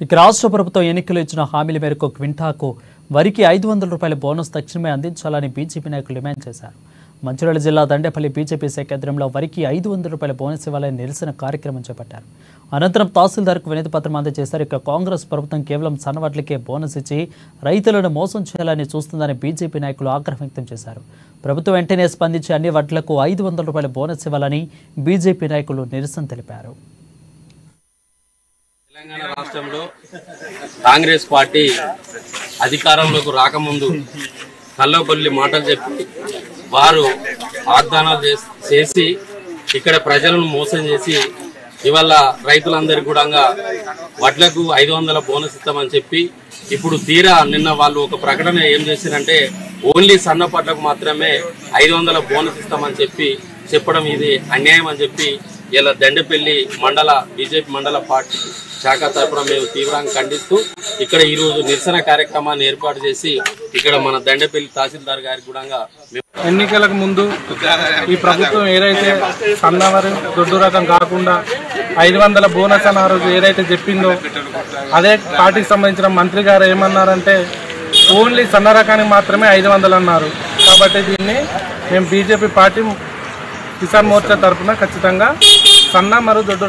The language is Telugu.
ఇక రాష్ట్ర ప్రభుత్వం ఎన్నికలు ఇచ్చిన హామీల మేరకు క్వింటాకు వరికి 500 రూపాయల బోనస్ తక్షణమే అందించాలని బీజేపీ నాయకులు డిమాండ్ చేశారు. మంచిర్యాల జిల్లా దండేపల్లి బీజేపీ కేంద్రంలో వరికి 500 రూపాయల బోనస్ ఇవ్వాలని నిరసన కార్యక్రమం చేపట్టారు. అనంతరం తహసీల్దార్కు వినతి పత్రం అందజేశారు. ఇక కాంగ్రెస్ ప్రభుత్వం కేవలం సన్నవడ్లకే బోనస్ ఇచ్చి రైతులను మోసం చేయాలని చూస్తుందని బీజేపీ నాయకులు ఆగ్రహం వ్యక్తం చేశారు. ప్రభుత్వం వెంటనే స్పందించి అన్ని వడ్లకు 500 రూపాయల బోనస్ ఇవ్వాలని బీజేపీ నాయకులు నిరసన తెలిపారు. తెలంగాణ రాష్ట్రంలో కాంగ్రెస్ పార్టీ అధికారంలోకి రాకముందు కల్లోకొల్లి మాటలు చెప్పి వారు వాగ్దానాలు చేసి ఇక్కడ ప్రజలను మోసం చేసి ఇవాళ రైతులందరికీ కూడా వడ్లకు 500 బోనస్ ఇస్తామని చెప్పి ఇప్పుడు తీరా నిన్న వాళ్ళు ఒక ప్రకటన ఏం చేశారంటే ఓన్లీ సన్న పట్లకు మాత్రమే 500 బోనస్ ఇస్తామని చెప్పడం ఇది అన్యాయం అని చెప్పి ఇలా దండేపల్లి మండల బీజేపీ మండల పార్టీ శాఖ తరఫున మేము తీవ్రంగా ఖండిస్తూ ఇక్కడ ఈరోజు నిరసన కార్యక్రమాన్ని ఏర్పాటు చేసి ఇక్కడ మన దండేపల్లి తహసీల్దార్ గారికి కూడా ఎన్నికలకు ముందు ఈ ప్రభుత్వం ఏదైతే సన్నవరం దొడ్డు రకం కాకుండా 500 బోనస్ అన్న రోజు ఏదైతే చెప్పిందో అదే పార్టీకి సంబంధించిన మంత్రి గారు ఏమన్నారంటే ఓన్లీ సన్న రకానికి మాత్రమే 500 అన్నారు. కాబట్టి దీన్ని మేము బీజేపీ పార్టీ కిసాన్ మోర్చా తరఫున ఖచ్చితంగా సన్న మరియు దొడ్డు